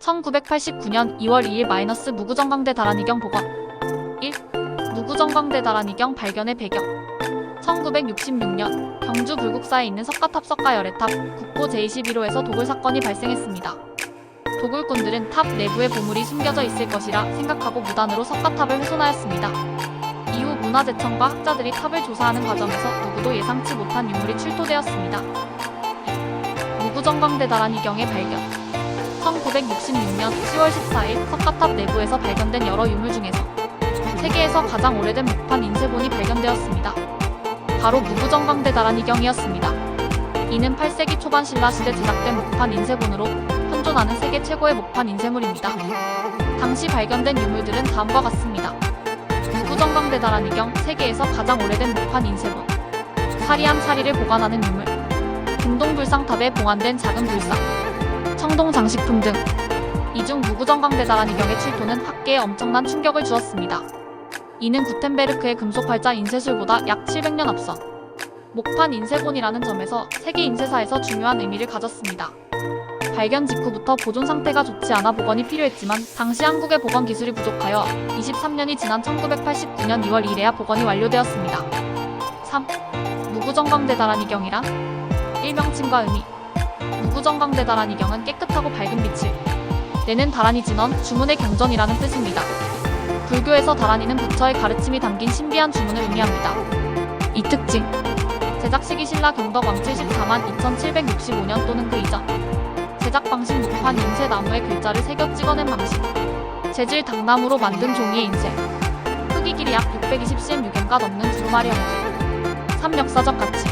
1989년 2월 2일 무구정강대 다란이경 복원. 1. 무구정강대 다란이경 발견의 배경. 1966년 경주 불국사에 있는 석가탑 석가열애탑 국보 제21호에서 도굴 사건이 발생했습니다. 도굴꾼들은 탑 내부에 보물이 숨겨져 있을 것이라 생각하고 무단으로 석가탑을 훼손하였습니다. 이후 문화재청과 학자들이 탑을 조사하는 과정에서 누구도 예상치 못한 유물이 출토되었습니다. 무구정강대 다란이경의 발견. 1966년 10월 14일 석가탑 내부에서 발견된 여러 유물 중에서 세계에서 가장 오래된 목판 인쇄본이 발견되었습니다. 바로 무구정강대 다란이경이었습니다. 이는 8세기 초반 신라시대 제작된 목판 인쇄본으로 현존하는 세계 최고의 목판 인쇄물입니다. 당시 발견된 유물들은 다음과 같습니다. 무구정강대 다란이경, 세계에서 가장 오래된 목판 인쇄본. 사리암 사리를 보관하는 유물. 금동불상탑에 봉안된 작은 불상. 청동 장식품 등. 이 중 무구정강대 다란이경의 출토는 학계에 엄청난 충격을 주었습니다. 이는 구텐베르크의 금속 활자 인쇄술보다 약 700년 앞선 목판 인쇄본이라는 점에서 세계 인쇄사에서 중요한 의미를 가졌습니다. 발견 직후부터 보존 상태가 좋지 않아 복원이 필요했지만 당시 한국의 복원 기술이 부족하여 23년이 지난 1989년 2월 1일에야 복원이 완료되었습니다. 3. 무구정강대 다란이경이란? 일명칭과 의미. 무구정강대 다란이경은 깨끗하고 밝은 빛을 내는 다란이 진원, 주문의 경전이라는 뜻입니다. 불교에서 다란이는 부처의 가르침이 담긴 신비한 주문을 의미합니다. 이 특징. 제작 시기 신라 경덕 왕 74만 2765년 또는 그 이전. 제작 방식 목판 인쇄 나무에 글자를 새겨 찍어낸 방식. 재질 당나무로 만든 종이의 인쇄. 크기 길이 약 620cm가 넘는 두루마리 형태. 3. 역사적 가치.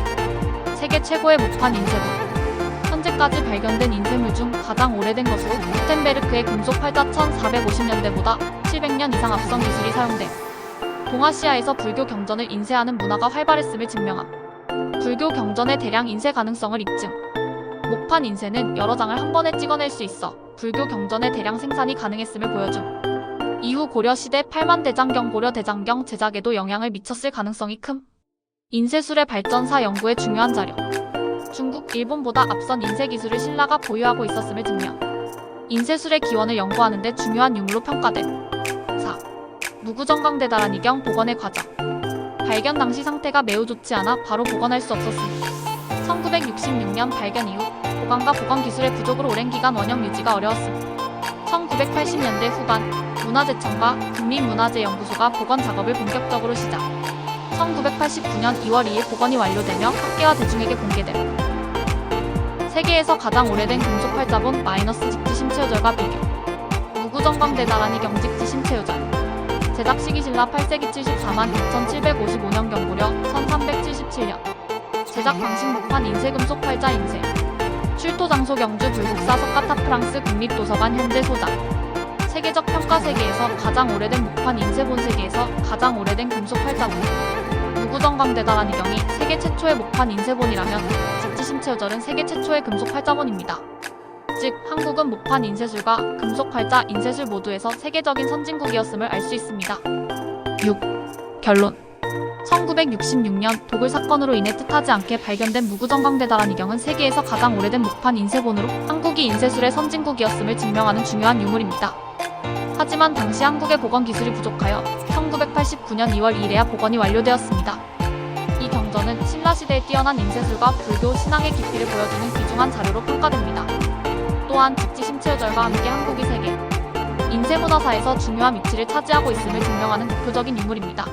세계 최고의 목판 인쇄본. 현재까지 발견된 인쇄물 중 가장 오래된 것으로 구텐베르크의 금속 활자 1450년대보다 700년 이상 앞선 기술이 사용됨. 동아시아에서 불교 경전을 인쇄하는 문화가 활발했음을 증명함. 불교 경전의 대량 인쇄 가능성을 입증. 목판 인쇄는 여러 장을 한 번에 찍어낼 수 있어 불교 경전의 대량 생산이 가능했음을 보여줌. 이후 고려시대 8만 대장경 고려 대장경 제작에도 영향을 미쳤을 가능성이 큼. 인쇄술의 발전사 연구의 중요한 자료. 중국, 일본보다 앞선 인쇄 기술을 신라가 보유하고 있었음을 증명. 인쇄술의 기원을 연구하는 데 중요한 유물로 평가됨. 4. 무구정강대 다란이경 복원의 과정. 발견 당시 상태가 매우 좋지 않아 바로 복원할 수 없었으니 1966년 발견 이후 보관과 복원 기술의 부족으로 오랜 기간 원형 유지가 어려웠음. 1980년대 후반 문화재청과 국립문화재연구소가 복원 작업을 본격적으로 시작. 1989년 2월 2일 복원이 완료되며 학계와 대중에게 공개됨. 세계에서 가장 오래된 금속 활자본 직지 심체요절과 비교. 무구정강대 다란이경 직지 심체요절. 제작 시기 신라 8세기 74만 2755년 경고려 1377년. 제작 방식 목판 인쇄 금속 활자 인쇄. 출토 장소 경주 불국사 석가탑 프랑스 국립도서관 현재 소장. 세계적 평가. 세계에서 가장 오래된 목판 인쇄본. 세계에서 가장 오래된 금속 활자본. 무구정강대 다란이경이 세계 최초의 목판 인쇄본이라면 직지 심체요절은 세계 최초의 금속 활자본입니다. 즉 한국은 목판 인쇄술과 금속 활자 인쇄술 모두에서 세계적인 선진국이었음을 알 수 있습니다. 6. 결론. 1966년 도굴 사건으로 인해 뜻하지 않게 발견된 무구정강대 다란이경은 세계에서 가장 오래된 목판 인쇄본으로 한국이 인쇄술의 선진국이었음을 증명하는 중요한 유물입니다. 하지만 당시 한국의 복원 기술이 부족하여 1989년 2월 2일에야 복원이 완료되었습니다. 이 경전은 신라시대의 뛰어난 인쇄술과 불교 신앙의 깊이를 보여주는 귀중한 자료로 평가됩니다. 또한 직지 심체요절과 함께 한국이 세계 인쇄문화사에서 중요한 위치를 차지하고 있음을 증명하는 대표적인 유물입니다.